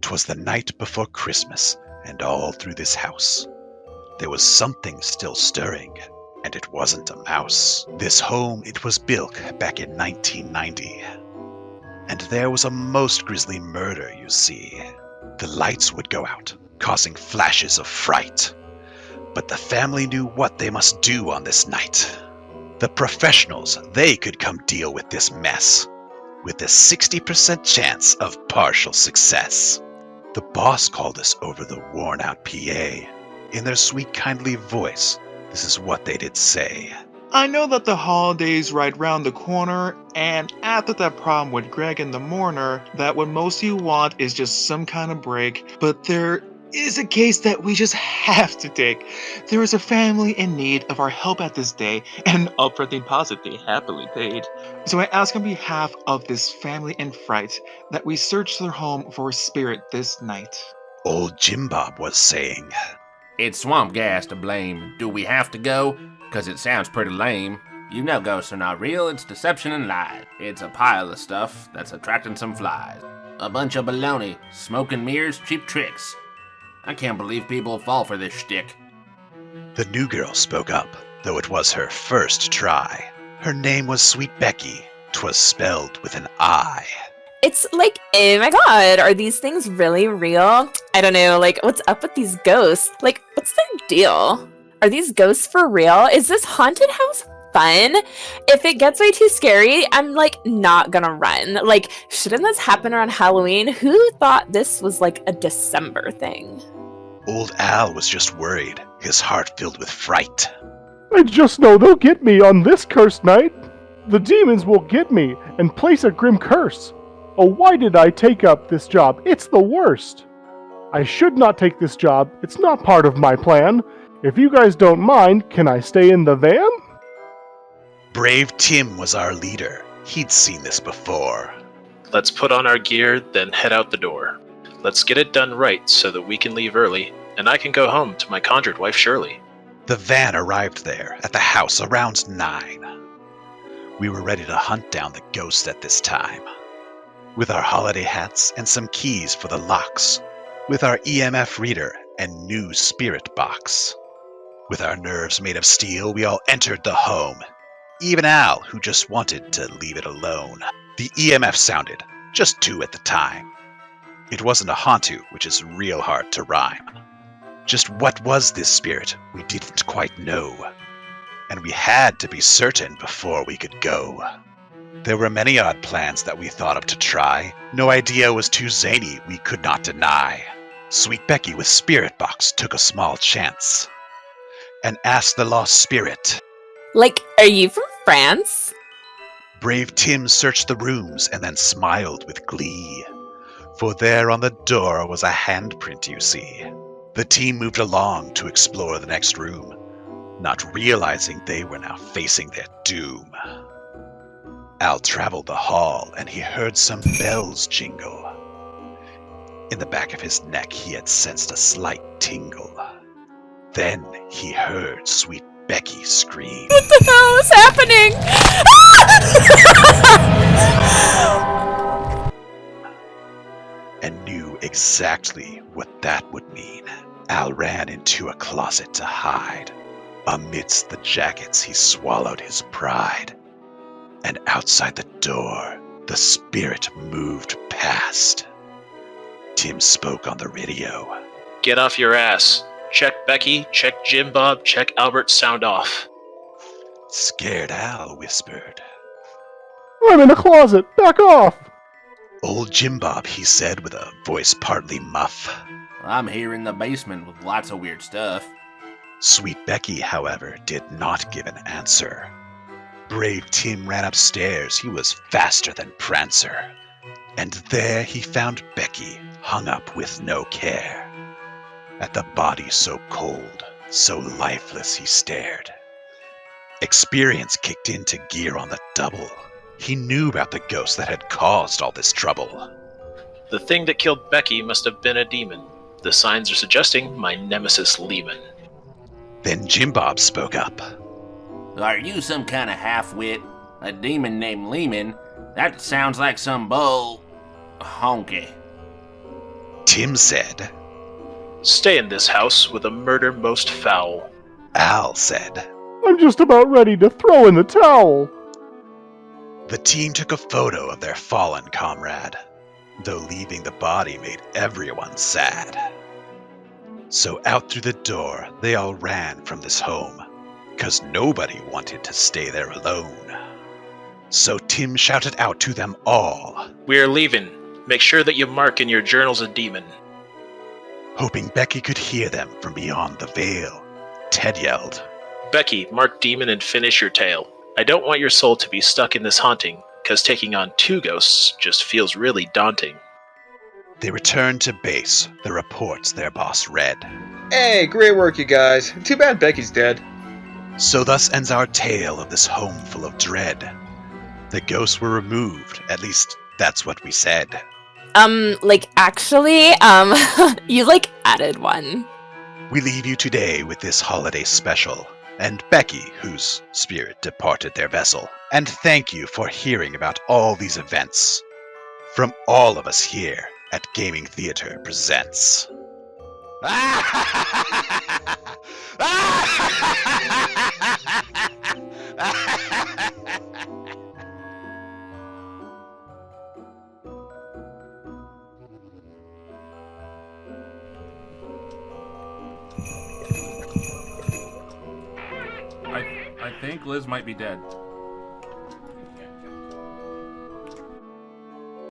'Twas the night before Christmas, and all through this house there was something still stirring, and it wasn't a mouse. This home, it was built back in 1990, and there was a most grisly murder, you see. The lights would go out, causing flashes of fright, but the family knew what they must do on this night. The professionals, they could come deal with this mess, with a 60% chance of partial success. The boss called us over the worn-out PA. In their sweet, kindly voice, this is what they did say. I know that the holiday's right round the corner, and after that problem with Greg and the mourner, that what most of you want is just some kind of break, but there is a case that we just have to take. There is a family in need of our help at this day, and an upfront deposit they happily paid. So I ask on behalf of this family in fright that we search their home for a spirit this night. Old Jim Bob was saying, It's swamp gas to blame. Do we have to go? 'Cause it sounds pretty lame. You know ghosts are not real, it's deception and lies. It's a pile of stuff that's attracting some flies. A bunch of baloney, smoke and mirrors, cheap tricks. I can't believe people fall for this shtick. The new girl spoke up, though it was her first try. Her name was Sweet Becky. 'Twas spelled with an I. It's like, oh my god, are these things really real? I don't know, like, what's up with these ghosts? Like, what's their deal? Are these ghosts for real? Is this haunted house fun? If it gets way too scary, I'm, like, not gonna run. Like, shouldn't this happen around Halloween? Who thought this was, like, a December thing? Old Al was just worried, his heart filled with fright. I just know they'll get me on this cursed night. The demons will get me and place a grim curse. Oh, why did I take up this job? It's the worst. I should not take this job. It's not part of my plan. If you guys don't mind, can I stay in the van? Brave Tim was our leader. He'd seen this before. Let's put on our gear, then head out the door. Let's get it done right so that we can leave early, and I can go home to my conjured wife Shirley. The van arrived there at the house around 9. We were ready to hunt down the ghost at this time. With our holiday hats and some keys for the locks. With our EMF reader and new spirit box. With our nerves made of steel, we all entered the home. Even Al, who just wanted to leave it alone. The EMF sounded, just 2 at the time. It wasn't a Hantu, which is real hard to rhyme. Just what was this spirit, we didn't quite know. And we had to be certain before we could go. There were many odd plans that we thought of to try. No idea was too zany, we could not deny. Sweet Becky with Spirit Box took a small chance and asked the lost spirit, Like, are you from France? Brave Tim searched the rooms and then smiled with glee. For there on the door was a handprint, you see. The team moved along to explore the next room, not realizing they were now facing their doom. Al traveled the hall and he heard some bells jingle. In the back of his neck he had sensed a slight tingle. Then he heard Sweet Becky scream. What the hell is happening? And knew exactly what that would mean. Al ran into a closet to hide. Amidst the jackets he swallowed his pride. And outside the door, the spirit moved past. Tim spoke on the radio. Get off your ass. Check Becky, check Jim Bob, check Albert, sound off. Scared Al whispered. I'm in a closet. Back off. Old Jim Bob, he said with a voice partly muff. I'm here in the basement with lots of weird stuff. Sweet Becky, however, did not give an answer. Brave Tim ran upstairs. He was faster than Prancer. And there he found Becky, hung up with no care. At the body so cold, so lifeless he stared. Experience kicked into gear on the double. He knew about the ghost that had caused all this trouble. The thing that killed Becky must have been a demon. The signs are suggesting my nemesis Lehman. Then Jim Bob spoke up. Are you some kind of half-wit? A demon named Lehman? That sounds like some bull... honky. Tim said. Stay in this house with a murder most foul. Al said. I'm just about ready to throw in the towel. The team took a photo of their fallen comrade, though leaving the body made everyone sad. So out through the door, they all ran from this home, 'cause nobody wanted to stay there alone. So Tim shouted out to them all. We are leaving. Make sure that you mark in your journals a demon. Hoping Becky could hear them from beyond the veil, Ted yelled. Becky, mark demon and finish your tale. I don't want your soul to be stuck in this haunting, 'cause taking on 2 ghosts just feels really daunting. They returned to base, the reports their boss read. Hey, great work, you guys. Too bad Becky's dead. So thus ends our tale of this home full of dread. The ghosts were removed, at least that's what we said. Actually, you, added one. We leave you today with this holiday special, and Becky, whose spirit departed their vessel. And thank you for hearing about all these events. From all of us here at Gaming Theater Presents. I think Liz might be dead.